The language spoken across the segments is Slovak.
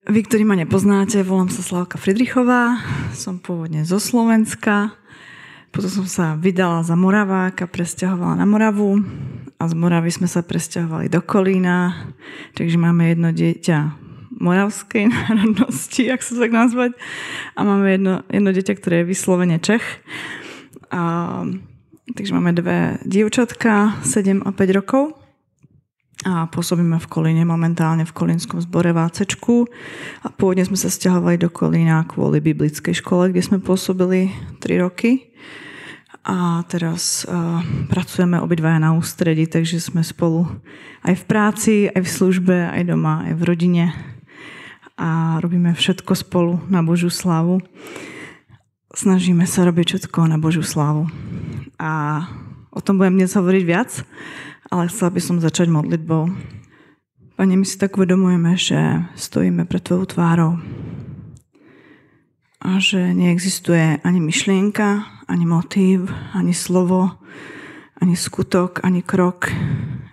Vy, ktorí ma nepoznáte, volám sa Slavka Friedrichová, som pôvodne zo Slovenska, potom som sa vydala za Moraváka, presťahovala na Moravu a z Moravy sme sa presťahovali do Kolína, takže máme jedno dieťa moravskej národnosti, ak sa tak nazvať, a máme jedno dieťa, ktoré je vyslovene Čech. Takže máme dve dievčatka, 7 a 5 rokov. A pôsobíme v Kolíne, momentálne v kolínskom zbore VCčku. A pôvodne sme sa sťahovali do Kolína kvôli biblickej škole, kde sme pôsobili 3 roky. A teraz pracujeme obidvaja na ústredí, takže sme spolu aj v práci, aj v službe, aj doma, aj v rodine. A robíme všetko spolu na Božiu slávu. Snažíme sa robiť všetko na Božiu slávu. A o tom budem dnes hovoriť viac, ale chcela by som začať modlitbou. Pane, my si tak uvedomujeme, že stojíme pred Tvojou tvárou a že neexistuje ani myšlienka, ani motív, ani slovo, ani skutok, ani krok,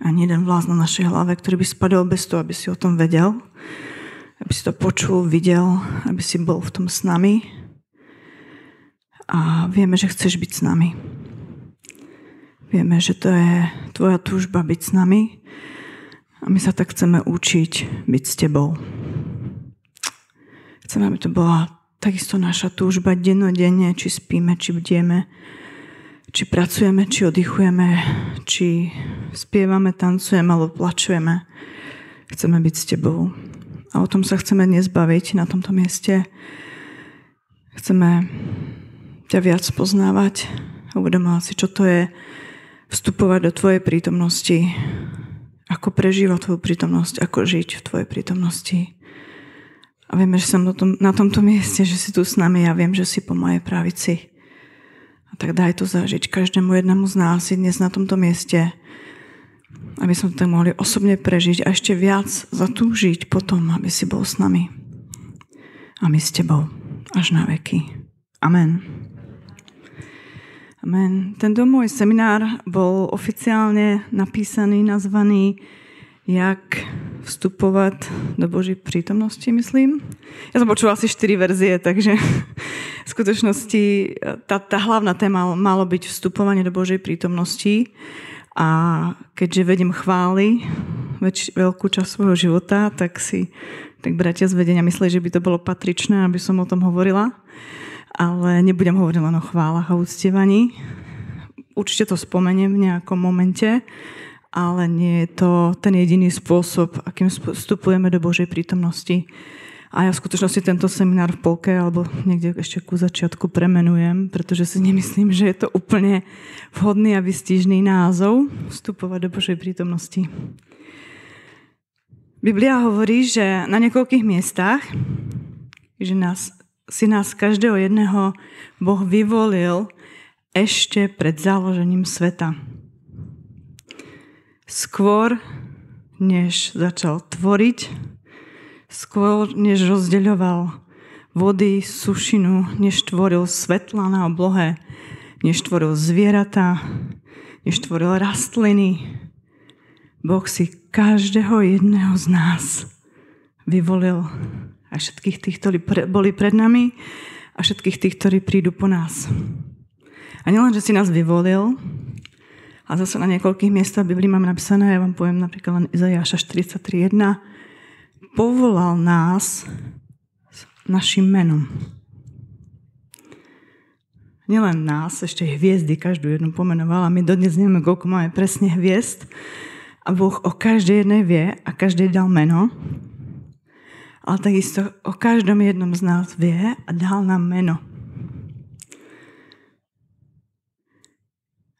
ani jeden vlás na našej hlave, ktorý by spadol bez toho, aby si o tom vedel, aby si to počul, videl, aby si bol v tom s nami. A vieme, že chceš byť s nami. Vieme, že to je Tvoja túžba byť s nami a my sa tak chceme učiť byť s Tebou. Chceme, aby to bola takisto naša túžba dennodenne, či spíme, či bdieme, či pracujeme, či oddychujeme, či spievame, tancujeme alebo plačujeme. Chceme byť s Tebou. A o tom sa chceme dnes baviť na tomto mieste. Chceme ťa viac poznávať a uvedomovať si, čo to je vstupovať do Tvojej prítomnosti, ako prežívať Tvoju prítomnosť, ako žiť v Tvojej prítomnosti. A vieme, že som na tomto mieste, že si tu s nami, ja viem, že si po mojej pravici. A tak daj to zažiť každému jednému z nás dnes na tomto mieste, aby sme to mohli osobne prežiť a ešte viac zatúžiť potom, aby si bol s nami. A my s Tebou až na veky. Amen. Amen. Tento môj seminár bol oficiálne napísaný, nazvaný Jak vstupovať do Božej prítomnosti, myslím. Ja som počula asi 4 verzie, takže v skutočnosti tá hlavná téma malo byť vstupovanie do Božej prítomnosti. A keďže vedem chvály veľkú časť svojho života, tak bratia z vedenia mysleli, že by to bolo patričné, aby som o tom hovorila. Ale nebudem hovoriť len o chválach a uctievaní. Určite to spomeniem v nejakom momente, ale nie je to ten jediný spôsob, akým vstupujeme do Božej prítomnosti. A ja v skutočnosti tento seminár v polke alebo niekde ešte ku začiatku premenujem, pretože si nemyslím, že je to úplne vhodný a vystížný názov vstupovať do Božej prítomnosti. Biblia hovorí, že na niekoľkých miestach, že si nás každého jedného Boh vyvolil ešte pred založením sveta. Skôr, než začal tvoriť, skôr, než rozdeľoval vody, sušinu, než tvoril svetla na oblohe, než tvoril zvieratá, než tvoril rastliny, Boh si každého jedného z nás vyvolil. A všetkých tých, ktorí boli pred nami a všetkých tých, ktorí prídu po nás. A nielen, že si nás vyvolil, a zase na niekoľkých miestach v Biblii máme napísané, ja vám poviem napríklad len Izaiáša 43.1, povolal nás našim menom. Nielen nás, ešte hviezdy, každú jednu pomenoval, a my dodnes nevieme, koľko máme presne hviezd, a Boh o každej jednej vie a každej dal meno. Ale takisto o každom jednom z nás vie a dal nám meno.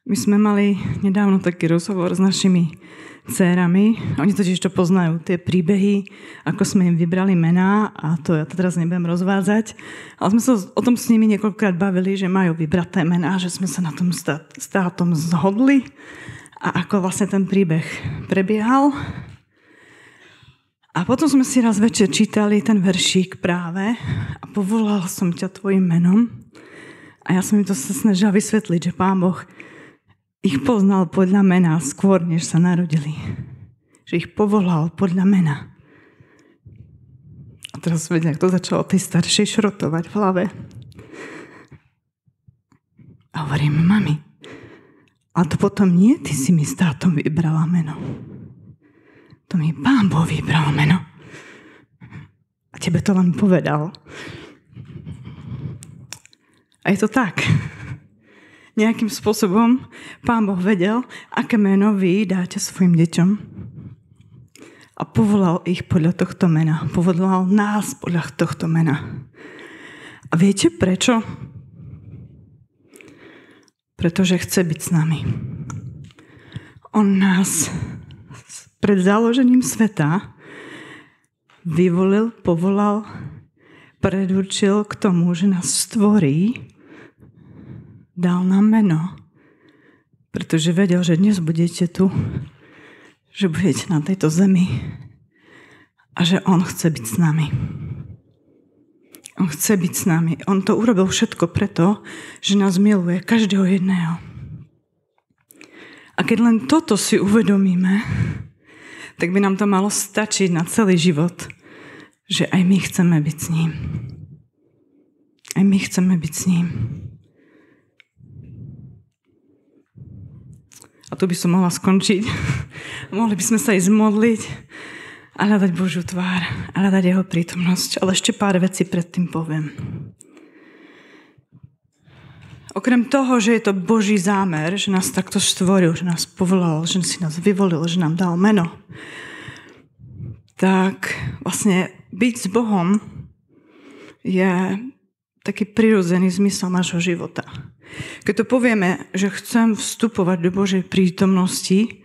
My sme mali nedávno taký rozhovor s našimi dcérami. Oni totiž to poznajú, tie príbehy, ako sme im vybrali mená, a to ja to teraz nebudem rozvádzať. Ale sme sa o tom s nimi niekoľkokrát bavili, že majú vybraté mená, že sme sa na tom státom zhodli a ako vlastne ten príbeh prebiehal. A potom sme si raz večer čítali ten veršík práve a povolal som ťa tvojim menom. A ja som im to sa snažila vysvetliť, že Pán Boh ich poznal podľa mena skôr, než sa narodili. Že ich povolal podľa mena. A teraz vedem, to začalo tej staršej šrotovať v hlave. A hovorím, mami, a to potom nie ty si mi s tátom vybrala meno. To mi Pán Boh vybral meno. A tebe to len povedal. A je to tak. Nejakým spôsobom Pán Boh vedel, aké meno vy dáte svojim deťom. A povolal ich podľa tohto mena. Povolal nás podľa tohto mena. A viete prečo? Pretože chce byť s nami. On nás pred založením sveta vyvolil, povolal, predurčil k tomu, že nás stvorí, dal nám meno. Pretože vedel, že dnes budete tu, že budete na tejto zemi a že on chce byť s nami. On chce byť s nami. On to urobil všetko preto, že nás miluje, každého jedného. A keď len toto si uvedomíme, tak by nám to malo stačiť na celý život, že aj my chceme byť s ním. Aj my chceme byť s ním. A tu by som mohla skončiť. Mohli by sme sa ísť modliť a hľadať Božiu tvár a hľadať jeho prítomnosť. Ale ešte pár vecí predtým poviem. Okrem toho, že je to Boží zámer, že nás takto stvoril, že nás povolal, že si nás vyvolil, že nám dal meno, tak vlastne byť s Bohom je taký prirodzený zmysel nášho života. Keď to povieme, že chcem vstupovať do Božej prítomnosti,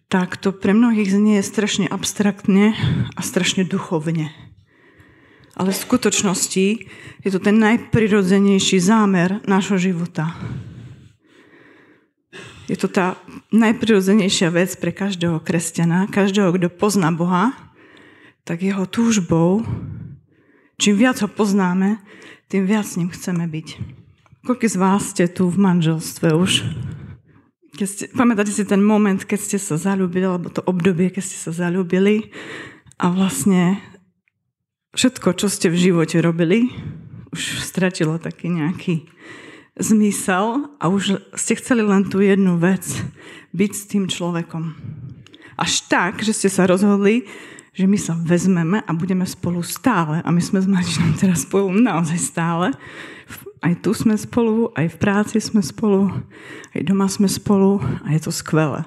tak to pre mnohých znie strašne abstraktne a strašne duchovne. Ale v skutočnosti je to ten najprirodzenejší zámer nášho života. Je to tá najprirodzenejšia vec pre každého kresťana, každého, kto pozná Boha, tak jeho túžbou, čím viac ho poznáme, tým viac s ním chceme byť. Koľko z vás ste tu v manželstve už? Pamätáte si ten moment, keď ste sa zaľúbili, alebo to obdobie, keď ste sa zaľúbili a vlastne všetko, čo ste v živote robili, už stratilo taký nejaký zmysel a už ste chceli len tú jednu vec, byť s tým človekom. Až tak, že ste sa rozhodli, že my sa vezmeme a budeme spolu stále. A my sme s Martinom teraz spolu naozaj stále. Aj tu sme spolu, aj v práci sme spolu, aj doma sme spolu a je to skvelé.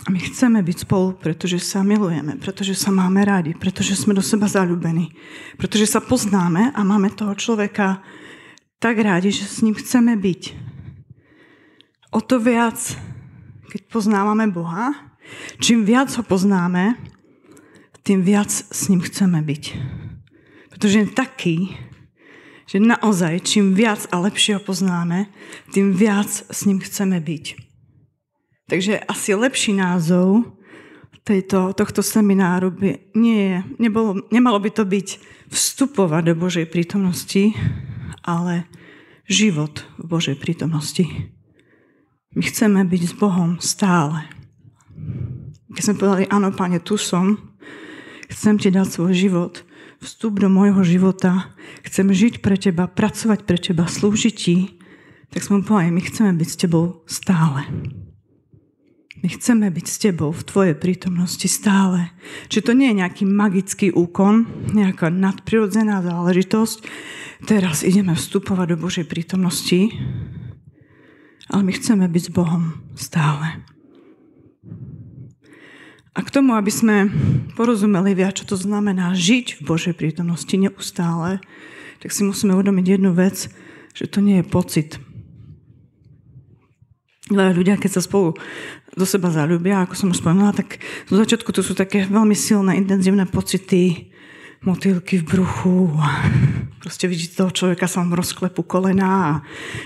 A my chceme byť spolu, pretože sa milujeme, pretože sa máme rádi, pretože sme do seba zaľúbení, pretože sa poznáme a máme toho človeka tak rádi, že s ním chceme byť. O to viac, keď poznávame Boha, čím viac ho poznáme, tým viac s ním chceme byť. Pretože je taký, že naozaj, čím viac a lepšie ho poznáme, tým viac s ním chceme byť. Takže asi lepší názov tohto semináru by nemalo by to byť vstupovať do Božej prítomnosti, ale život v Božej prítomnosti. My chceme byť s Bohom stále. Keď sme povedali, áno, Pane, tu som, chcem ti dať svoj život, vstup do môjho života, chcem žiť pre teba, pracovať pre teba, slúžiť ti, tak sme povedali, my chceme byť s tebou stále. My chceme byť s tebou v tvojej prítomnosti stále. Čiže to nie je nejaký magický úkon, nejaká nadprirodzená záležitosť. Teraz ideme vstupovať do Božej prítomnosti, ale my chceme byť s Bohom stále. A k tomu, aby sme porozumeli viac, čo to znamená žiť v Božej prítomnosti neustále, tak si musíme uvedomiť jednu vec, že to nie je pocit. Ľudia, keď sa spolu do seba zaľúbia, ako som už spomenula, tak zo začiatku to sú také veľmi silné, intenzívne pocity, motýlky v bruchu a proste vidíte toho človeka, sa vám rozklepú kolená a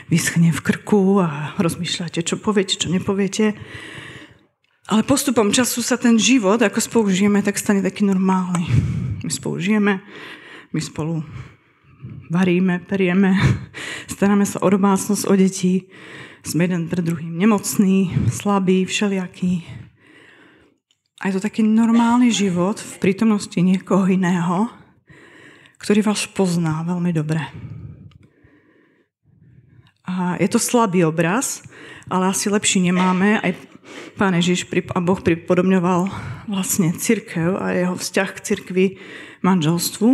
vyschne v krku a rozmýšľate, čo poviete, čo nepoviete. Ale postupom času sa ten život, ako spolu žijeme, tak stane taký normálny. My spolu žijeme, my spolu varíme, perieme, staráme sa o domácnosť, o deti, sme jeden pre druhým nemocný, slabý, všelijaký. A je to taký normálny život v prítomnosti niekoho iného, ktorý vás pozná veľmi dobre. A je to slabý obraz, ale asi lepší nemáme. Aj Pán Ježiš a Boh pripodobňoval vlastne cirkev a jeho vzťah k cirkvi manželstvu.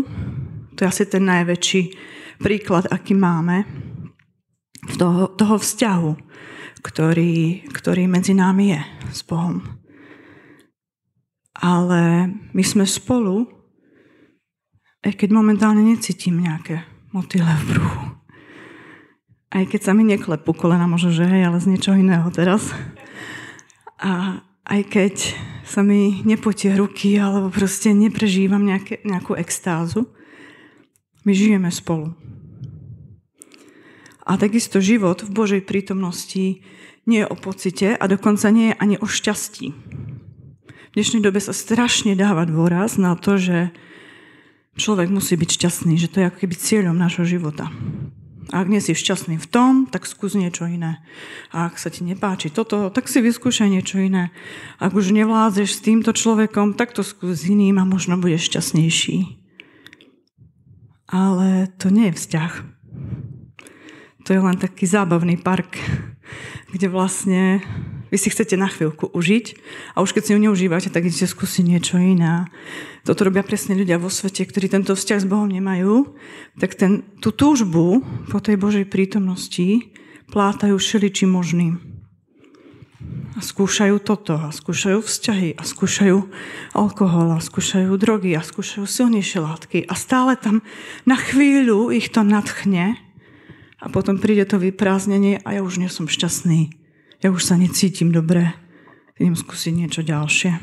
To je asi ten najväčší príklad, aký máme toho vzťahu, ktorý medzi nami je s Bohom. Ale my sme spolu, aj keď momentálne necítim nejaké motýle v bruchu. Aj keď sa mi neklepú kolena, možno, že hej, ale z niečoho iného teraz. A aj keď sa mi nepotie ruky, alebo proste neprežívam nejakú extázu, my žijeme spolu. A takisto život v Božej prítomnosti nie je o pocite a dokonca nie je ani o šťastí. V dnešnej dobe sa strašne dáva dôraz na to, že človek musí byť šťastný, že to je ako keby cieľom nášho života. A ak nie si šťastný v tom, tak skús niečo iné. A ak sa ti nepáči toto, tak si vyskúšaj niečo iné. Ak už nevládzeš s týmto človekom, tak to skús s iným a možno budeš šťastnejší. Ale to nie je vzťah. To je len taký zábavný park, kde vlastne vy si chcete na chvíľku užiť a už keď si ju neužívate, tak idete skúsiť niečo iné. Toto robia presne ľudia vo svete, ktorí tento vzťah s Bohom nemajú, tak tú túžbu po tej Božej prítomnosti plátajú všeličím možným. A skúšajú toto, a skúšajú vzťahy, a skúšajú alkohol, a skúšajú drogy, a skúšajú silnejšie látky. A stále tam na chvíľu ich to nadchne a potom príde to vyprázdnenie a ja už nie som šťastný. Ja už sa necítim dobre. Idem skúsiť niečo ďalšie.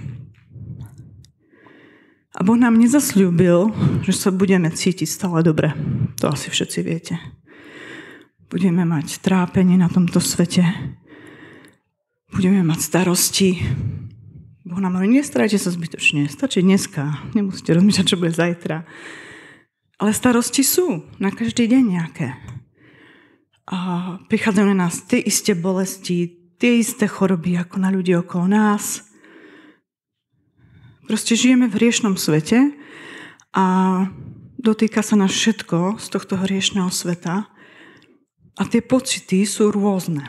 A Boh nám nezasľúbil, že sa budeme cítiť stále dobre. To asi všetci viete. Budeme mať trápenie na tomto svete. Budeme mať starosti. Boh nám hovorí, nestarajte sa zbytočne. Stačí dneska. Nemusíte rozmýšľať, čo bude zajtra. Ale starosti sú na každý deň nejaké. A prichádzajú na nás tie isté bolesti, tie isté choroby ako na ľudí okolo nás. Proste žijeme v hriešnom svete a dotýka sa nás všetko z tohto hriešného sveta a tie pocity sú rôzne.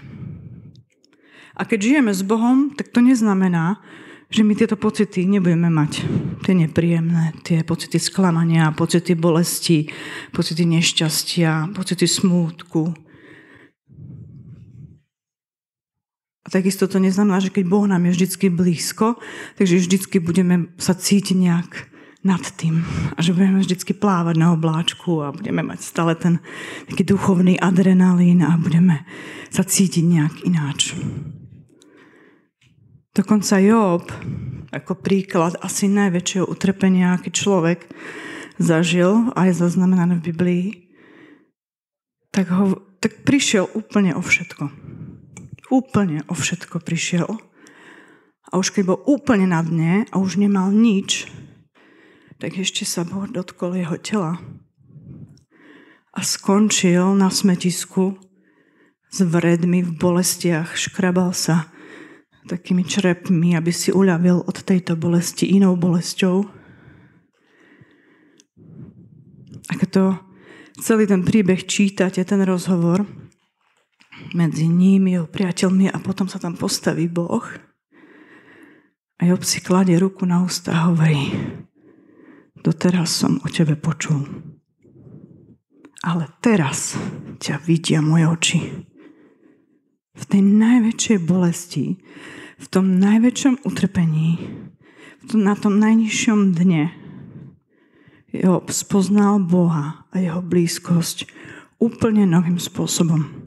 A keď žijeme s Bohom, tak to neznamená, že my tieto pocity nebudeme mať. Tie nepríjemné, tie pocity sklamania, pocity bolesti, pocity nešťastia, pocity smútku. A takisto to neznamená, že keď Boh nám je vždycky blízko, takže vždycky budeme sa cítiť nejak nad tým. A že budeme vždycky plávať na obláčku a budeme mať stále ten taký duchovný adrenalín a budeme sa cítiť nejak ináč. Dokonca Job, ako príklad asi najväčšieho utrpenia, aký človek zažil a je zaznamenané v Biblii, tak prišiel úplne o všetko. Úplne o všetko prišiel. A už keď bol úplne na dne a už nemal nič, tak ešte sa Boh dotkol jeho tela. A skončil na smetisku s vredmi v bolestiach. Škrabal sa takými črepmi, aby si uľavil od tejto bolesti inou bolesťou. A keď to celý ten príbeh čítate, ten rozhovor medzi ním, jeho priateľmi a potom sa tam postaví Boh a Job si kladie ruku na ústa a hovorí: doteraz som o tebe počul, ale teraz ťa vidia moje oči. V tej najväčšej bolesti, v tom najväčšom utrpení, na tom najnižšom dne Job spoznal Boha a jeho blízkosť úplne novým spôsobom.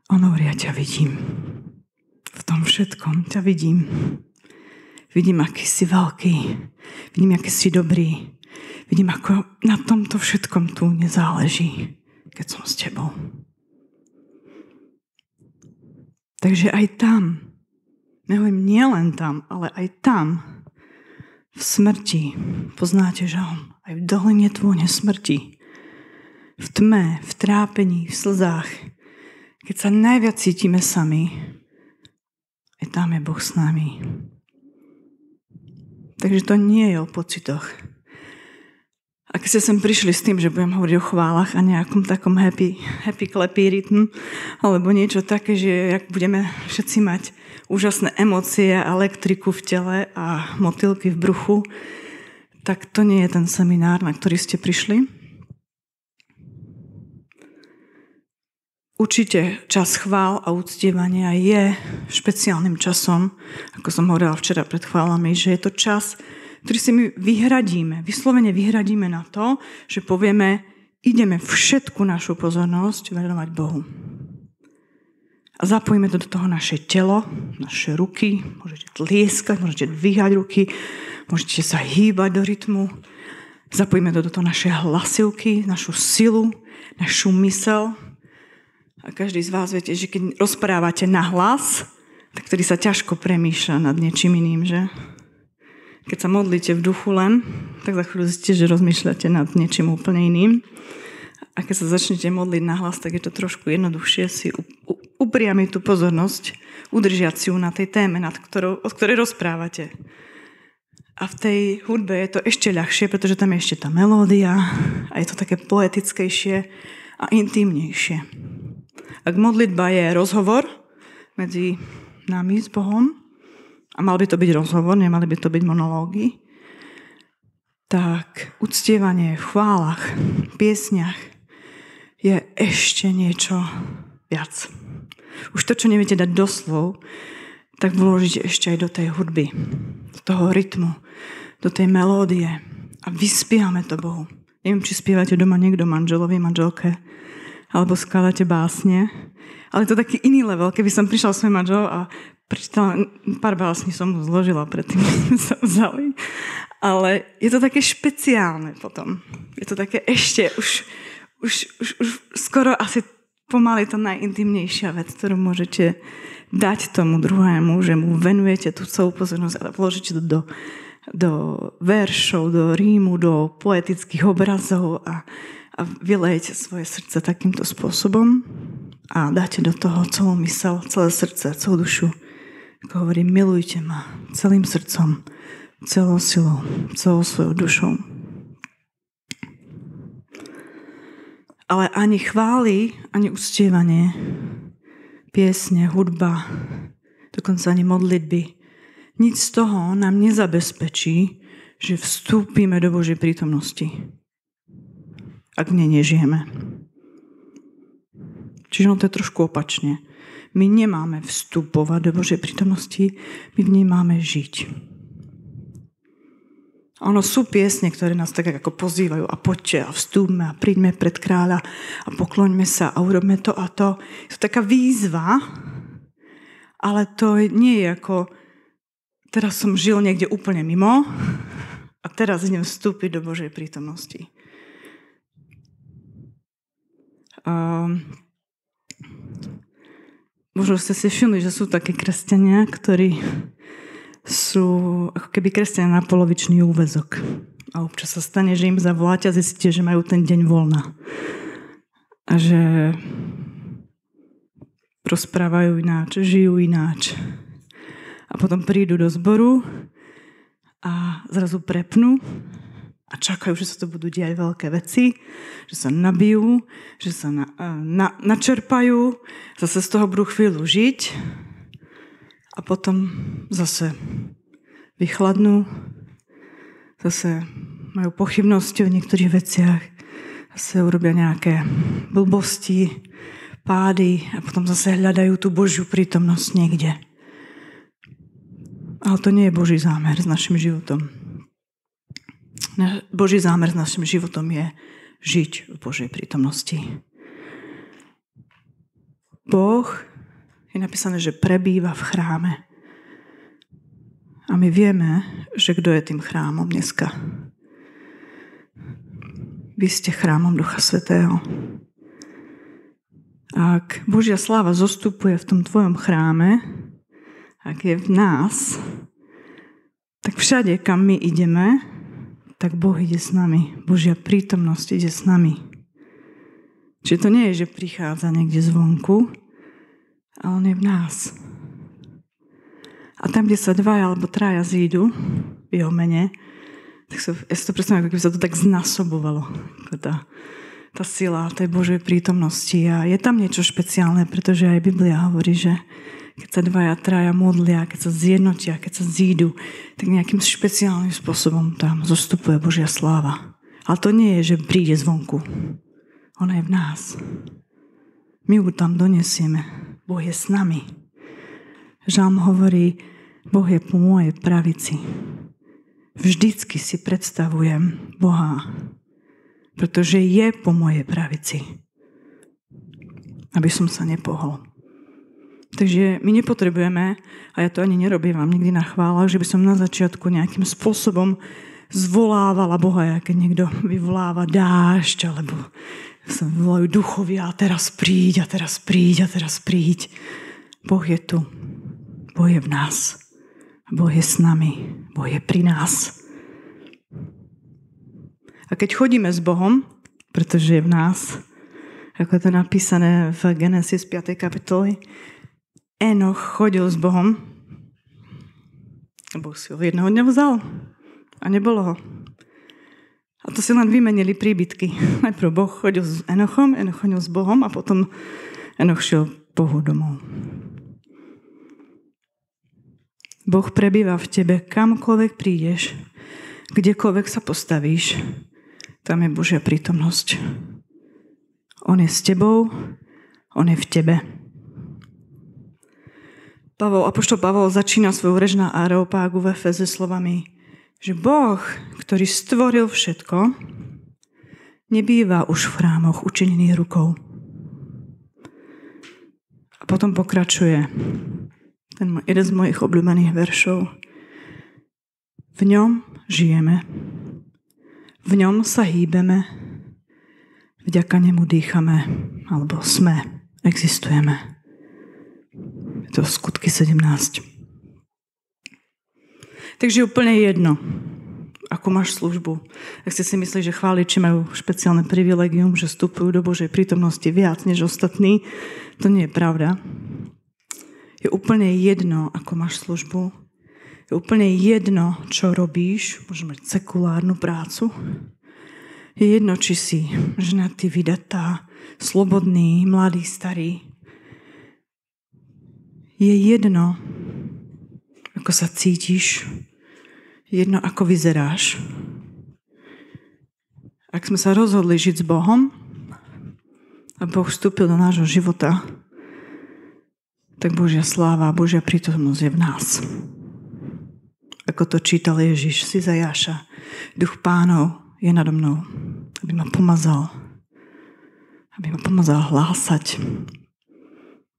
On hovorí, ja ťa vidím. V tom všetkom ťa vidím. Vidím, aký si veľký. Vidím, aký si dobrý. Vidím, ako na tomto všetkom tu nezáleží, keď som s tebou. Takže aj tam, nehovorím nielen tam, ale aj tam, v smrti, poznáte žalm, aj v doline tvône smrti, v tme, v trápení, v slzách, keď sa najviac cítime sami, aj tam je Boh s nami. Takže to nie je o pocitoch. Ak ste sem prišli s tým, že budem hovoriť o chválach a nejakom takom happy clappy rytm, alebo niečo také, že jak budeme všetci mať úžasné emócie a elektriku v tele a motýlky v bruchu, tak to nie je ten seminár, na ktorý ste prišli. Určite čas chvál a uctievania je špeciálnym časom, ako som hovorila včera pred chválami, že je to čas, ktorý si my vyslovene vyhradíme na to, že povieme, ideme všetku našu pozornosť venovať Bohu. A zapojíme to do toho naše telo, naše ruky, môžete tlieskať, môžete dvíhať ruky, môžete sa hýbať do rytmu, zapojíme to do toho naše hlasivky, našu silu, našu mysel. A každý z vás viete, že keď rozprávate na hlas, tak tedy sa ťažko premýšľa nad niečím iným, že? Keď sa modlíte v duchu len, tak za chvíľu zistíte, že rozmýšľate nad niečím úplne iným. A keď sa začnete modliť na hlas, tak je to trošku jednoduchšie si upriamiť tú pozornosť, udržiať si ju na tej téme, o ktorej rozprávate. A v tej hudbe je to ešte ľahšie, pretože tam je ešte tá melódia a je to také poetickejšie a intimnejšie. Ak modlitba je rozhovor medzi nami s Bohom, a mal by to byť rozhovor, nemali by to byť monológy, tak uctievanie v chválach, piesniach je ešte niečo viac. Už to, čo neviete dať do slov, tak vložíte ešte aj do tej hudby, do toho rytmu, do tej melódie a vyspievame to Bohu. Neviem, či spievate doma niekto manželovi, manželke, alebo skladate básne, ale to taký iný level, keby som prišla svojim manželom a prečítala, pár básní som mu zložila predtým, že sme sa vzali. Ale je to také špeciálne potom. Je to také ešte, už skoro asi pomaly to najintimnejšia vec, ktorú môžete dať tomu druhému, že mu venujete tú celú pozornosť a vložíte to do veršov, do rímu, do poetických obrazov a vylejete svoje srdce takýmto spôsobom a dáte do toho celú mysel, celé srdce, celú dušu. Ako hovorím, milujte ma celým srdcom, celou silou, celou svojou dušou. Ale ani chvály, ani uctievanie, piesne, hudba, dokonca ani modlitby, nič z toho nám nezabezpečí, že vstúpime do Božej prítomnosti, ak v nej nežijeme. Čiže to je trošku opačne. My nemáme vstupovať do Božej prítomnosti, my v nej máme žiť. A ono sú piesne, ktoré nás tak ako pozývajú a poďte a vstúpme a príďme pred kráľa a pokloňme sa a urobme to a to. Je to taká výzva, ale to nie je ako teraz som žil niekde úplne mimo a teraz idem vstúpiť do Božej prítomnosti. Možno ste si všimli, že sú také kresťania, ktorí sú ako keby kresťania na polovičný úväzok. A občas sa stane, že im zavoláte a zistíte, že majú ten deň voľna. A že rozprávajú ináč, žijú ináč. A potom prídu do zboru a zrazu prepnú a čakajú, že sa to budú diať veľké veci, že sa nabijú, že sa načerpajú, zase z toho budú chvíľu žiť a potom zase vychladnú, zase majú pochybnosti o niektorých veciach, zase urobia nejaké blbosti, pády a potom zase hľadajú tú Božiu prítomnosť niekde. Ale to nie je Boží zámer s našim životom. Boží zámer s našim životom je žiť v Božej prítomnosti. Boh je napísané, že prebýva v chráme. A my vieme, že kto je tým chrámom dneska. Vy ste chrámom Ducha Svätého. Ak Božia sláva zostupuje v tom tvojom chráme, ak je v nás, tak všade, kam my ideme, tak Boh ide s nami. Božia prítomnosť ide s nami. Čiže to nie je, že prichádza niekde zvonku, ale on je v nás. A tam, kde sa dvaja alebo traja zídu, v jeho mene, tak ja si to predstavím, ako keby sa to tak znásobovalo. Tá sila tej Božej prítomnosti. A je tam niečo špeciálne, pretože aj Biblia hovorí, že keď sa dvaja, traja modlia, keď sa zjednotia, keď sa zídu, tak nejakým špeciálnym spôsobom tam zostupuje Božia sláva. Ale to nie je, že príde zvonku. Ona je v nás. My ju tam donesieme. Boh je s nami. Žalm hovorí, Boh je po mojej pravici. Vždycky si predstavujem Boha, pretože je po mojej pravici. Aby som sa nepohol. Takže my nepotrebujeme, a ja to ani nerobím nikdy na chválach, že by som na začiatku nejakým spôsobom zvolávala Boha, keď niekto vyvoláva dážď, alebo sa volajú duchovia, a teraz príď, a teraz príď, a teraz príď. Boh je tu. Boh je v nás. Boh je s nami. Boh je pri nás. A keď chodíme s Bohom, pretože je v nás, ako je to napísané v Genesis 5. kapitoli, Enoch chodil s Bohom a Boh si ho jedného dňa vzal a nebolo ho. A to si len vymenili príbytky. Najprv Boh chodil s Enochom, Enoch chodil s Bohom a potom Enoch šiel Bohu domov. Boh prebýva v tebe, kamkoľvek prídeš, kdekoľvek sa postavíš, tam je Božia prítomnosť. On je s tebou, on je v tebe. Apoštol Pavol začína svoju reč na Areopágu v Efeze slovami, že Boh, ktorý stvoril všetko, nebýva už v chrámoch učinených rukou. A potom pokračuje jeden z mojich obľúbených veršov. V ňom žijeme, v ňom sa hýbeme, vďaka nemu dýchame, alebo sme, existujeme. Je to Skutky 17. Takže úplne jedno, ako máš službu. Ak ste si mysleli, že chváliči majú špeciálne privilegium, že vstupujú do Božej prítomnosti viac než ostatní, to nie je pravda. Je úplne jedno, ako máš službu. Je úplne jedno, čo robíš. Môžeš mať sekulárnu prácu. Je jedno, či si ženatý, vydatá, slobodný, mladý, starý. Je jedno, ako sa cítiš. Je jedno, ako vyzeráš. Ak sme sa rozhodli žiť s Bohom a Boh vstúpil do nášho života, tak Božia sláva a Božia prítomnosť je v nás. Ako to čítal Ježiš z Izajáša. Duch Pánov je nado mnou, aby ma pomazal hlásať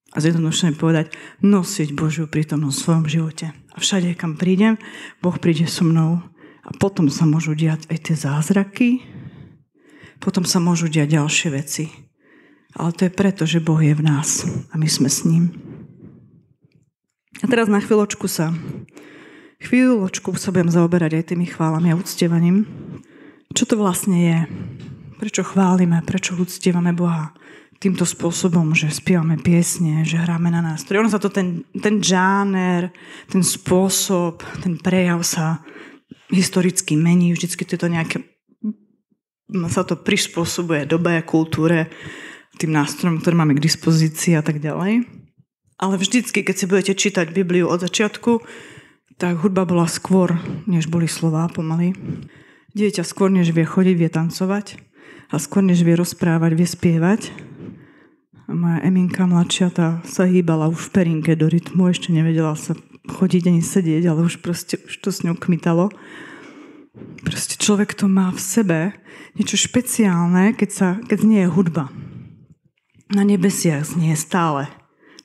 a zjednodušene povedať, nosiť Božiu prítomnosť v svojom živote. A všade, kam prídem, Boh príde so mnou a potom sa môžu diať aj tie zázraky, potom sa môžu diať ďalšie veci. Ale to je preto, že Boh je v nás a my sme s ním. A teraz na chvíľočku sa budem zaoberať aj tými chválami a uctievaním. Čo to vlastne je? Prečo chválime? Prečo uctievame Boha? Týmto spôsobom, že spievame piesne, že hráme na nástroje. Ono sa to, ten žáner, ten spôsob, ten prejav sa historicky mení. Vždycky to nejaké sa to prispôsobuje dobe, kultúre, tým nástrojom, ktoré máme k dispozícii a tak ďalej. Ale vždycky, keď si budete čítať Bibliu od začiatku, tak hudba bola skôr, než boli slová pomaly. Dieťa skôr, než vie chodiť, vie tancovať a skôr, než vie rozprávať, vie spievať. A moja Eminka mladšia, tá sa hýbala už v perinke do rytmu, ešte nevedela sa chodiť ani sedieť, ale už to s ňou kmitalo. Proste človek to má v sebe niečo špeciálne, keď znie hudba. Na nebesiach znie stále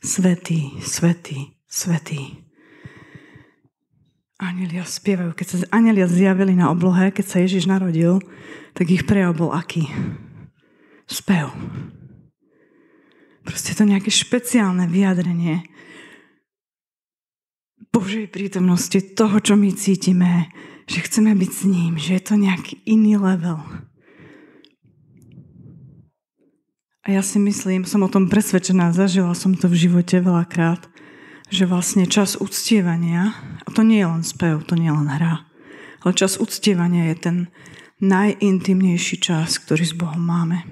svätý, svätý, svätý. Anjelia spievajú. Keď sa anjelia zjavili na oblohe, keď sa Ježiš narodil, tak ich prejav bol aký? Spev. Proste to nejaké špeciálne vyjadrenie Božej prítomnosti, toho, čo my cítime, že chceme byť s ním, že je to nejaký iný level. A ja si myslím, som o tom presvedčená, zažila som to v živote veľakrát, že vlastne čas uctievania, a to nie je len spev, to nie je len hra, Ale čas uctievania je ten najintimnejší čas, ktorý s Bohom máme.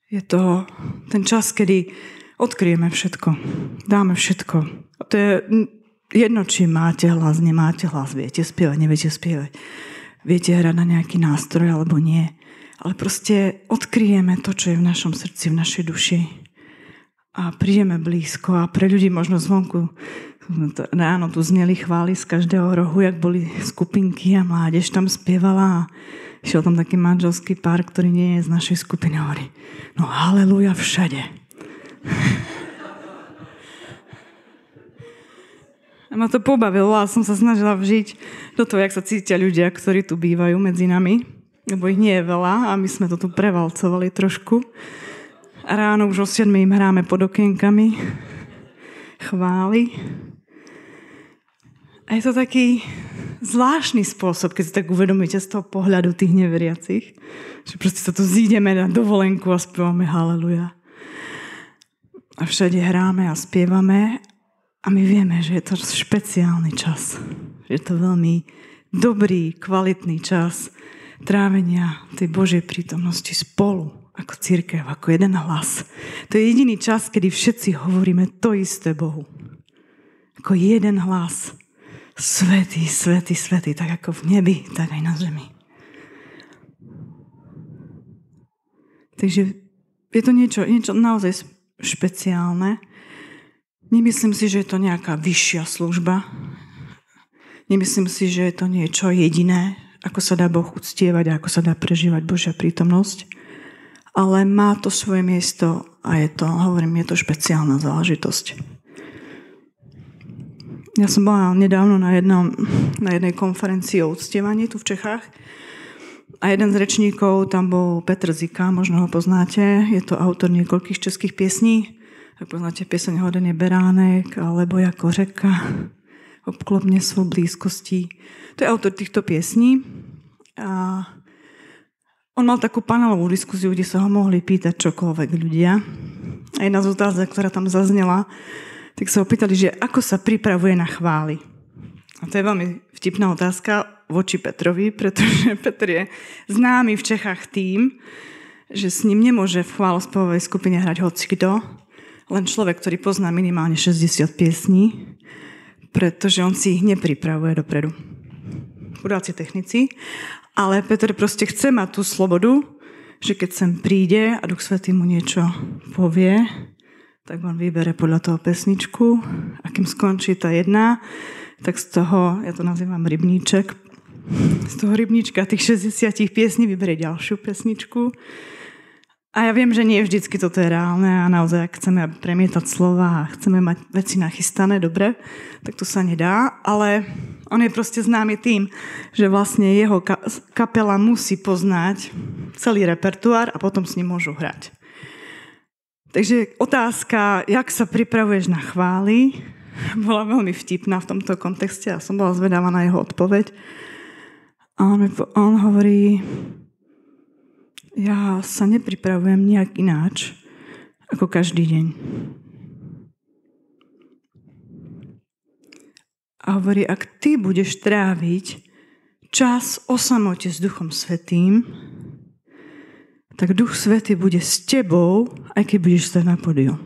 Je to ten čas, kedy odkryjeme všetko. Dáme všetko. A to je jedno, či máte hlas, nemáte hlas. Viete spievať, neviete spievať. Viete hrať na nejaký nástroj, alebo nie. Ale proste odkryjeme to, čo je v našom srdci, v našej duši. A prídeme blízko a pre ľudí možno zvonku ráno tu zneli chvály z každého rohu, jak boli skupinky a mládež tam spievala a išiel tam taký manželský pár, ktorý nie je z našej skupiny, hovorí, no haleluja všade. A ma to pobavilo a som sa snažila vžiť do toho, jak sa cítia ľudia, ktorí tu bývajú medzi nami, lebo ich nie je veľa a my sme to tu prevalcovali trošku. A ráno už o 7 im hráme pod okienkami chvály. A je to taký zvláštny spôsob, keď si tak uvedomíte z toho pohľadu tých neveriacich, že proste sa tu zídeme na dovolenku a spievame haleluja. A všade hráme a spievame a my vieme, že je to špeciálny čas. Že je to veľmi dobrý, kvalitný čas trávenia tej Božej prítomnosti spolu, ako cirkev, ako jeden hlas. To je jediný čas, kedy všetci hovoríme to isté Bohu. Ako jeden hlas. Svätý, svätý, svätý, tak ako v nebi, tak aj na zemi. Takže je to niečo naozaj špeciálne. Nemyslím si, že je to nejaká vyššia služba. Nemyslím si, že je to niečo jediné, ako sa dá Boh uctievať a ako sa dá prežívať Božia prítomnosť. Ale má to svoje miesto a je to špeciálna záležitosť. Ja som bola nedávno na jednej konferencii o uctievaní tu v Čechách a jeden z rečníkov tam bol Petr Zika, možno ho poznáte, je to autor niekoľkých českých piesní. Ak poznáte pieseň Hoden je beránek alebo Jako řeka, obklopne svoj blízkostí. To je autor týchto piesní a on mal takú panelovú diskusiu, kde sa ho mohli pýtať čokoľvek ľudia. A jedna z otázok, ktorá tam zaznela, tak sa ho pýtali, že ako sa pripravuje na chvály. A to je veľmi vtipná otázka voči Petrovi, pretože Petr je známy v Čechách tým, že s ním nemôže v chválospevovej skupine hrať hocikto, len človek, ktorý pozná minimálne 60 piesní, pretože on si ich nepripravuje dopredu. Chudáci technici. Ale Peter proste chce mať tú slobodu, že keď sem príde a Duch Svätý mu niečo povie, tak on vybere podľa toho pesničku a kým skončí tá jedna, tak z toho, ja to nazývam rybníček, z toho rybníčka tých 60 piesní vyberie ďalšiu pesničku. A ja viem, že nie vždycky toto je reálne a naozaj, ak chceme premietať slova a chceme mať veci nachystané dobre, tak to sa nedá, ale on je proste známy tým, že vlastne jeho kapela musí poznať celý repertoár a potom s ním môžu hrať. Takže otázka, jak sa pripravuješ na chvály, bola veľmi vtipná v tomto kontexte a som bola zvedavá na jeho odpoveď. A on hovorí, ja sa nepripravujem nejak ináč ako každý deň. A hovorí, ak ty budeš tráviť čas o samote s Duchom Svätým, tak Duch Svätý bude s tebou, aj keď budeš stať na pódiu.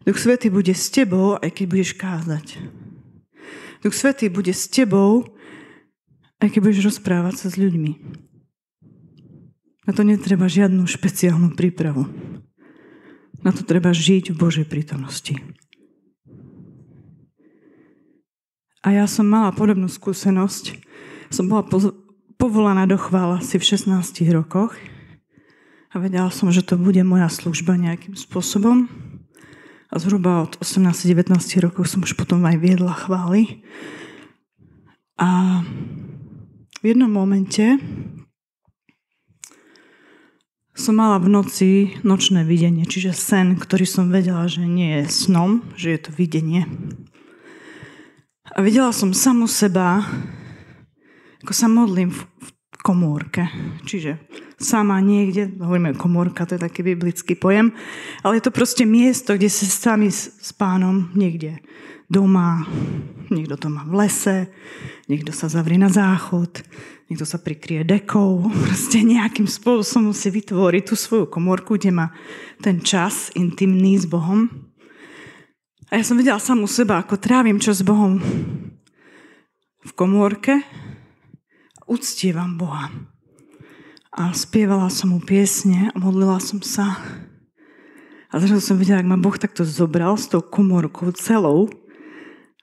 Duch Svätý bude s tebou, aj keď budeš kázať. Duch Svätý bude s tebou, aj keď budeš rozprávať sa s ľuďmi. Na to netreba žiadnu špeciálnu prípravu. Na to treba žiť v Božej prítomnosti. A ja som mala podobnú skúsenosť. Som bola povolaná do chvál asi v 16 rokoch a vedela som, že to bude moja služba nejakým spôsobom. A zhruba od 18-19 rokov som už potom aj viedla chvály. A v jednom momente som mala v noci nočné videnie, čiže sen, ktorý som vedela, že nie je snom, že je to videnie. A videla som samu seba, ako sa modlím v komórke. Čiže sama niekde, hovoríme komórka, to je taký biblický pojem, ale je to proste miesto, kde sa sami s Pánom niekde doma, niekto to má v lese, niekto sa zavrie na záchod, niekto sa prikrie dekou, proste nejakým spôsobom si vytvorí tú svoju komórku, kde má ten čas intimný s Bohom. A ja som videla samú seba, ako trávim čas s Bohom v komórke, uctievam Boha. A spievala som mu piesne a modlila som sa. A zrazu som videla, ak ma Boh takto zobral s tou komórkou celou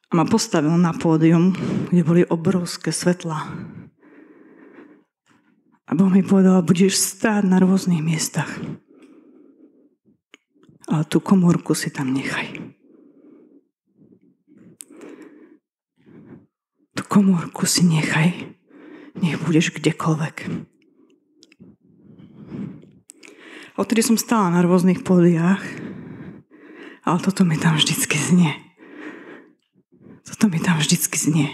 a ma postavil na pódium, kde boli obrovské svetlá. A Boh mi povedal, budeš stáť na rôznych miestach. Ale tú komórku si tam nechaj. Tú komórku si nechaj. Nech budeš kdekoľvek. Odtedy som stála na rôznych pódiách, ale toto mi tam vždycky znie. Toto mi tam vždycky znie.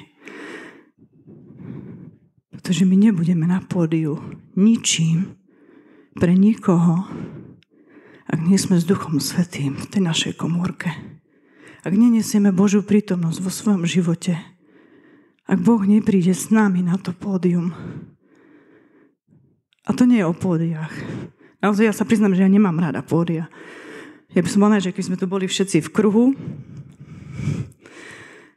Pretože my nebudeme na pódiu ničím pre nikoho, ak nie sme s Duchom Svätým v tej našej komórke. Ak nenesieme Božiu prítomnosť vo svojom živote. Ak Boh nepríde s nami na to pódium. A to nie je o pódiách. Naozaj ja sa priznám, že ja nemám rada pódia. Ja by som bola, že keď sme tu boli všetci v kruhu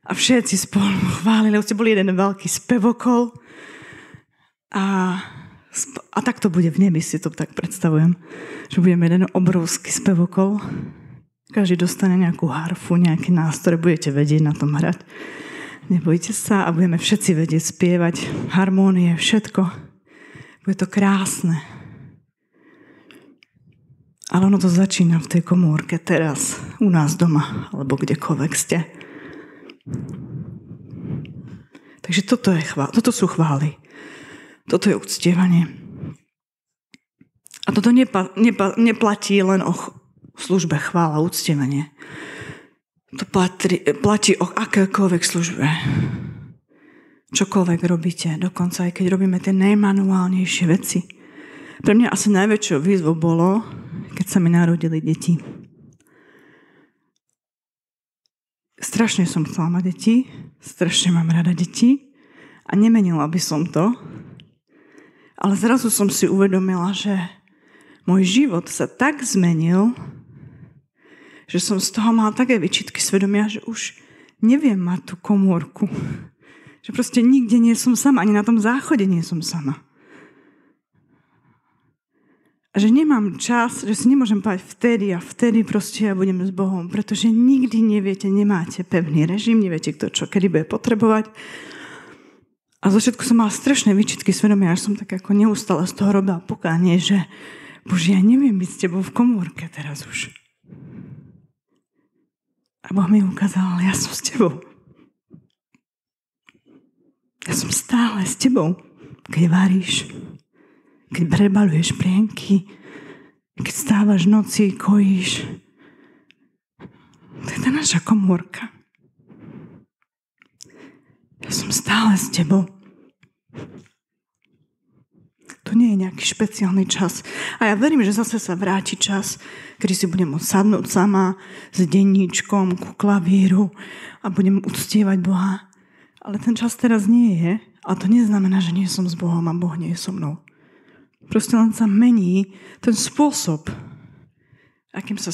a všetci spolu chválili, ste boli jeden veľký spevokol a tak to bude v nebi, si to tak predstavujem, že budeme jeden obrovský spevokol. Každý dostane nejakú harfu, nejaký nástroj, budete vedieť na tom hrať. Nebojte sa a budeme všetci vedieť spievať harmónie, všetko. Bude to krásne. Ale ono to začína v tej komórke teraz, u nás doma, alebo kdekoľvek ste. Takže toto sú chvály. Toto je uctievanie. A toto neplatí len o službe chvála, uctievanie. To platí o akékoľvek službe. Čokoľvek robíte, dokonca aj keď robíme tie najmanuálnejšie veci. Pre mňa asi najväčšou výzvou bolo, keď sa mi narodili deti. Strašne som chcela mať deti, strašne mám rada deti a nemenila by som to, ale zrazu som si uvedomila, že môj život sa tak zmenil, že som z toho mala také výčitky svedomia, že už neviem mať tú komórku. Že proste nikde nie som sama, ani na tom záchode nie som sama. A že nemám čas, že si nemôžem povedať vtedy a vtedy proste ja budem s Bohom, pretože nikdy neviete, nemáte pevný režim, neviete kto čo, kedy bude potrebovať. A zo všetku som mala strašné výčitky svedomia, až som tak ako neustále z toho robila pokánie, že Bože, ja neviem byť s tebou v komórke teraz už. A Boh mi ukázal, ja som s tebou. Ja som stále s tebou, keď varíš, keď prebaluješ plienky, keď stávaš v noci, kojíš. To je tá naša komórka. Ja som stále s tebou. To nie je nejaký špeciálny čas. A ja verím, že zase sa vráti čas, kedy si budem môcť sadnúť sama s denníčkom ku klavíru a budem uctievať Boha. Ale ten čas teraz nie je. A to neznamená, že nie som s Bohom a Boh nie je so mnou. Proste len sa mení ten spôsob, akým sa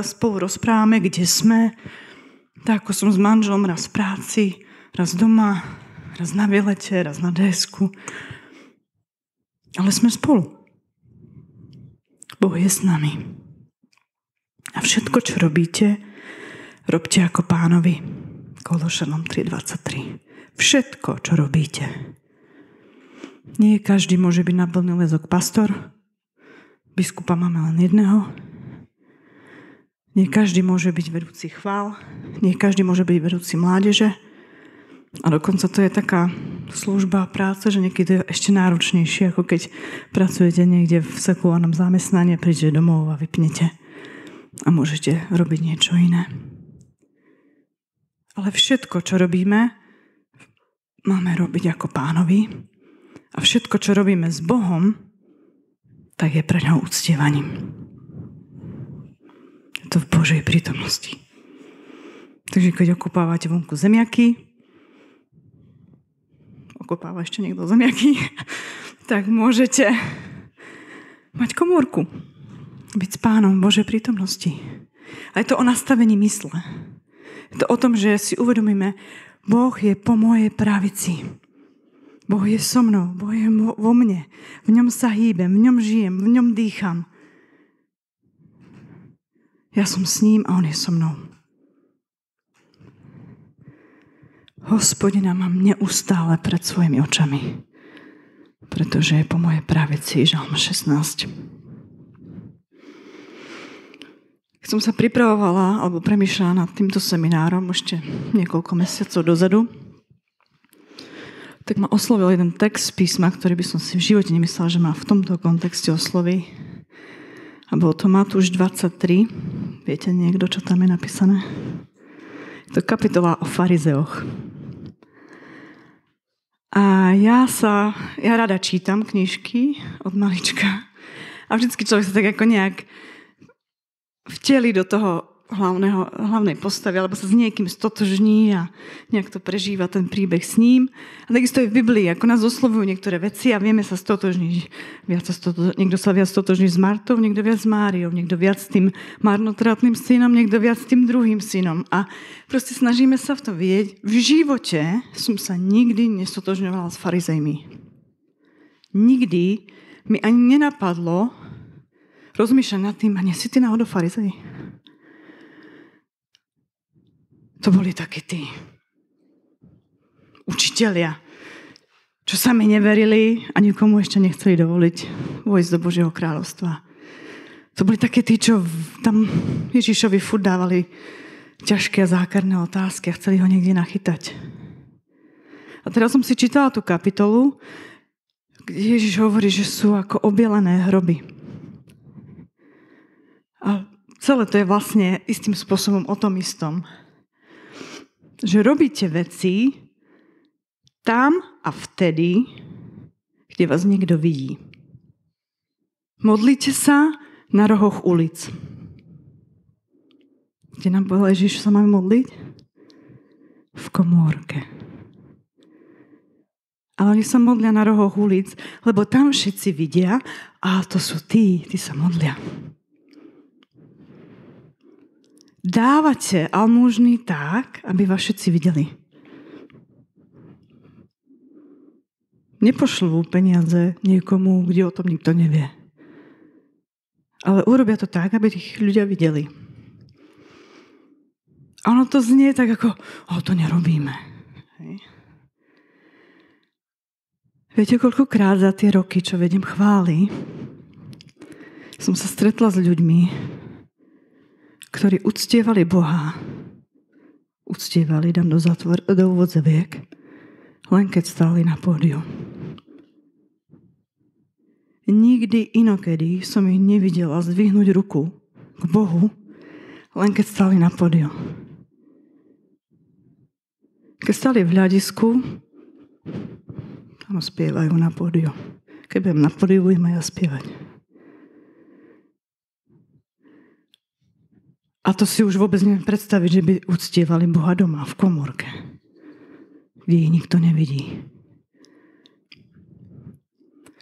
spolu rozprávame, kde sme. Tak ako som s manželom raz v práci, raz doma, raz na výlete, raz na desku. Ale sme spolu. Boh je s nami. A všetko, čo robíte, robte ako Pánovi. Kološanom 3:23. Všetko, čo robíte. Nie každý môže byť na plný väzok pastor. Biskupa máme len jedného. Nie každý môže byť vedúci chvál. Nie každý môže byť vedúci mládeže. A dokonca to je taká služba a práca, že niekedy je ešte náročnejšie, ako keď pracujete niekde v sekulárnom zamestnaní, prídete domov a vypnete a môžete robiť niečo iné. Ale všetko, čo robíme, máme robiť ako Pánovi. A všetko, čo robíme s Bohom, tak je pre ňou uctievaním. Je to v Božej prítomnosti. Takže keď okopávate vonku zemiaky, okopáva ešte niekto zemiaky, tak môžete mať komórku. Byť s Pánom v Božej prítomnosti. A je to o nastavení mysle. Je to o tom, že si uvedomíme, Boh je po mojej pravici. Boh je so mnou, Boh je vo mne. V ňom sa hýbem, v ňom žijem, v ňom dýcham. Ja som s ním a on je so mnou. Hospodina mám neustále pred svojimi očami, pretože je po mojej pravici. Žalm 16. Keď som sa pripravovala alebo premýšľala nad týmto seminárom ešte niekoľko mesiacov dozadu, tak ma oslovil jeden text písma, ktorý by som si v živote nemyslela, že ma v tomto kontexte osloví. A bol to Matúš 23. Viete niekto, čo tam je napísané? Je to kapitola o farizeoch. A ja rada čítam knižky od malička. A vždycky človek sa tak ako nejak vteli do toho hlavnej postavy, alebo sa s niekým stotožní a nejak to prežíva ten príbeh s ním. A takisto je v Biblii, ako nás oslovujú niektoré veci a vieme sa stotožniť. Niekto sa viac stotožní s Martou, niekto viac s Máriou, niekto viac s tým marnotratným synom, niekto viac s tým druhým synom. A proste snažíme sa v tom vidieť. V živote som sa nikdy nestotožňovala s farizejmi. Nikdy mi ani nenapadlo rozmýšľať nad tým, a nie si ty náhodou farizej? To boli takí tí učitelia, čo sami neverili a nikomu ešte nechceli dovoliť vojsť do Božieho kráľovstva. To boli takí tí, čo tam Ježišovi furt dávali ťažké a zákerné otázky a chceli ho niekde nachytať. A teraz som si čítala tú kapitolu, kde Ježiš hovorí, že sú ako obielené hroby. A celé to je vlastne istým spôsobom o tom istom. Že robíte veci tam a vtedy, kde vás niekto vidí. Modlite sa na rohoch ulic. Kde nám povedal Ježiš, sa máme modliť? V komórke. Ale oni sa modlia na rohoch ulic, lebo tam všetci vidia, a to sú tí sa modlia. Dávate almužny tak, aby vás všetci videli. Nepošlú peniaze niekomu, kde o tom nikto nevie. Ale urobia to tak, aby tých ľudia videli. A ono to znie tak ako, to nerobíme. Hej. Viete, koľkokrát za tie roky, čo vedem chvály, som sa stretla s ľuďmi, ktorí uctievali Boha. Uctievali, dám do úvodzaviek, len keď stáli na pódiu. Nikdy inokedy som ich nevidela zdvihnúť ruku k Bohu, len keď stáli na pódiu. Keď stáli v hľadisku, tam spievajú na pódiu. Keď budem na pódiu, budem aj ja spievať. A to si už vôbec neviem predstaviť, že by uctievali Boha doma, v komórke, kde ich nikto nevidí.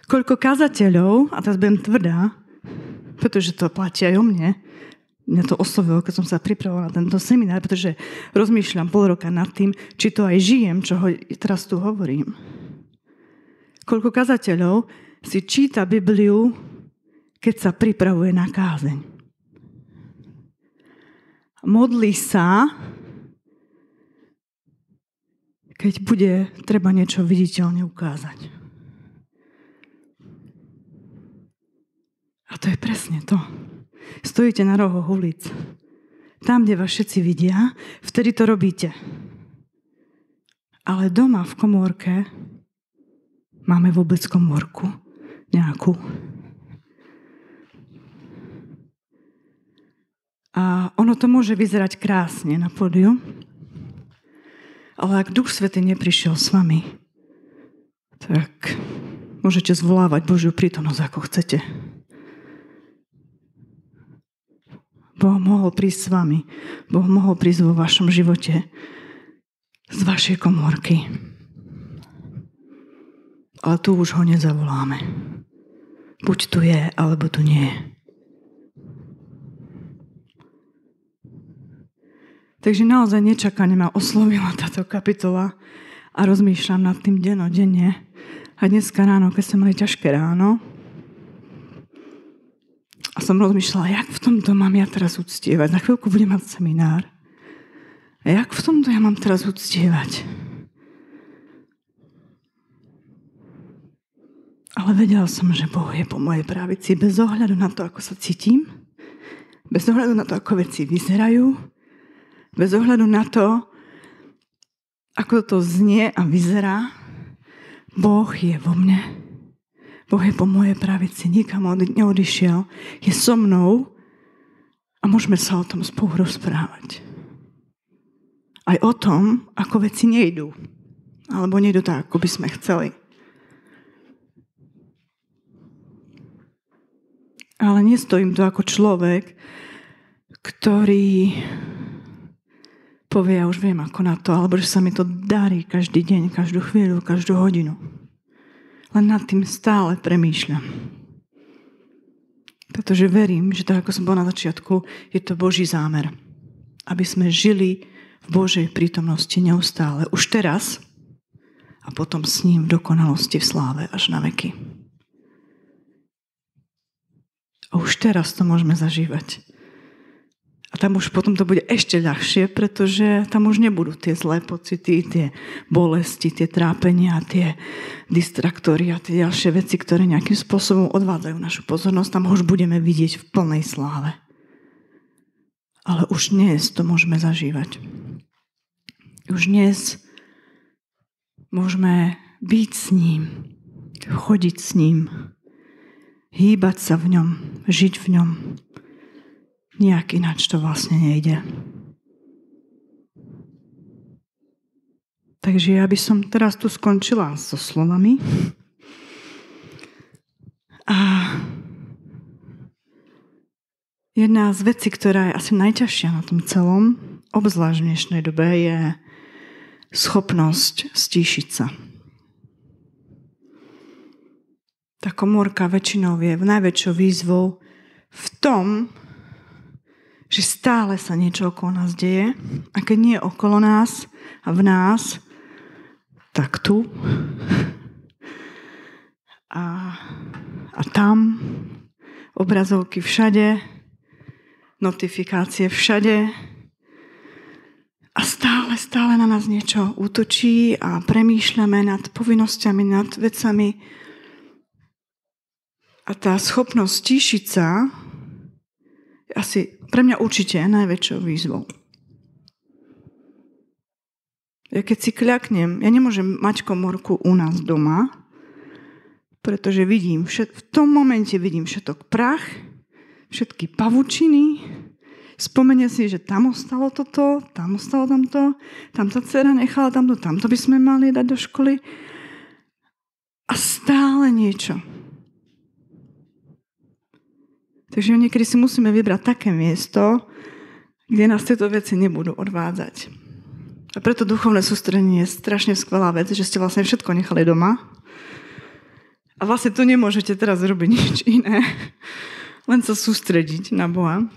Koľko kazateľov, a teraz budem tvrdá, pretože to platí aj o mne, mňa to oslovilo, keď som sa pripravovala na tento seminár, pretože rozmýšľam pol roka nad tým, či to aj žijem, čo teraz tu hovorím. Koľko kazateľov si číta Bibliu, keď sa pripravuje na kázeň. Modlí sa, keď bude treba niečo viditeľne ukázať. A to je presne to. Stojíte na rohoch ulic. Tam, kde vás všetci vidia, vtedy to robíte. Ale doma v komórke máme vôbec komórku nejakú. A ono to môže vyzerať krásne na pódiu, ale ak Duch Svätý neprišiel s vami, tak môžete zvolávať Božiu prítomnosť, ako chcete. Boh mohol prísť s vami. Boh mohol prísť vo vašom živote z vašej komórky. Ale tu už ho nezavoláme. Buď tu je, alebo tu nie je. Takže naozaj nečakane ma oslovila táto kapitola a rozmýšľam nad tým dennodenne. A dneska ráno, keď sme mali ťažké ráno, a som rozmýšľala, jak v tomto mám ja teraz uctievať. Za chvíľku budem mať seminár. A jak v tomto ja mám teraz uctievať? Ale vedela som, že Boh je po mojej pravici bez ohľadu na to, ako sa cítim, bez ohľadu na to, ako veci vyzerajú, bez ohľadu na to, ako to znie a vyzerá. Boh je vo mne. Boh je po mojej pravici, nikam neodišiel, je so mnou a môžeme sa o tom spolu rozprávať. Aj o tom, ako veci nejdú, alebo nejdú tak, ako by sme chceli. Ale nestojím tu ako človek, ktorý povie, ja už viem ako na to, alebo že sa mi to darí každý deň, každú chvíľu, každú hodinu. Len nad tým stále premýšľam. Pretože verím, že tak, ako som bol na začiatku, je to Boží zámer. Aby sme žili v Božej prítomnosti neustále. Už teraz a potom s ním v dokonalosti, v sláve až na veky. A už teraz to môžeme zažívať. A tam už potom to bude ešte ľahšie, pretože tam už nebudú tie zlé pocity, tie bolesti, tie trápenia, tie distraktory a tie ďalšie veci, ktoré nejakým spôsobom odvádzajú našu pozornosť. Tam už budeme vidieť v plnej sláve. Ale už dnes to môžeme zažívať. Už dnes môžeme byť s ním, chodiť s ním, hýbať sa v ňom, žiť v ňom. Nijak ináč to vlastne nejde. Takže ja by som teraz tu skončila so slovami. A jedna z vecí, ktorá je asi najťažšia na tom celom, obzvlášť v dnešnej dobe, je schopnosť stíšiť sa. Tá komórka väčšinou je najväčšou výzvou v tom, že stále sa niečo okolo nás deje a keď nie je okolo nás a v nás, tak tu a tam obrazovky všade, notifikácie všade a stále na nás niečo útočí a premýšľame nad povinnosťami, nad vecami a tá schopnosť stíšiť sa asi pre mňa určite je najväčšou výzvou. Ja keď si kľaknem, ja nemôžem mať komórku u nás doma, pretože v tom momente vidím všetok prach, všetky pavučiny, spomenie si, že tam ostalo toto, tam ostalo tamto, tam tá dcera nechala tamto by sme mali dať do školy a stále niečo. Takže niekedy si musíme vybrať také miesto, kde nás tieto veci nebudú odvádzať. A preto duchovné sústredenie je strašne skvelá vec, že ste vlastne všetko nechali doma. A vlastne tu nemôžete teraz robiť nič iné. Len sa sústrediť na Boha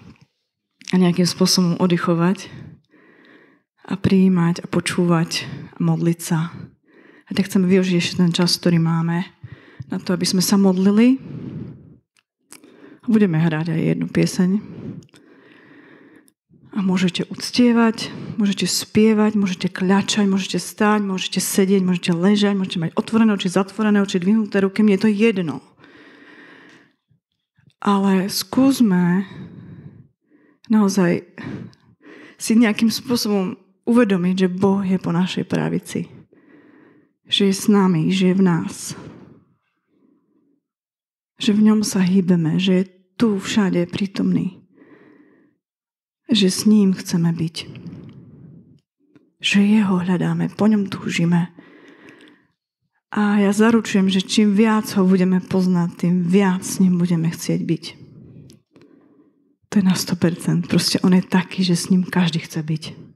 a nejakým spôsobom oddychovať a prijímať a počúvať a modliť sa. A tak chceme využiť ešte ten čas, ktorý máme na to, aby sme sa modlili. Budeme hrať aj jednu pieseň. A môžete uctievať, môžete spievať, môžete kľačať, môžete stáť, môžete sedieť, môžete ležať, môžete mať otvorené oči, zatvorené oči, dvihnuté ruky, mne je to jedno. Ale skúsme naozaj si nejakým spôsobom uvedomiť, že Boh je po našej pravici. Že je s nami, že je v nás. Že v ňom sa hýbeme, že je tu všade prítomný. Že s ním chceme byť. Že jeho hľadáme, po ňom túžime. A ja zaručujem, že čím viac ho budeme poznať, tým viac s ním budeme chcieť byť. To je na 100%. Proste on je taký, že s ním každý chce byť.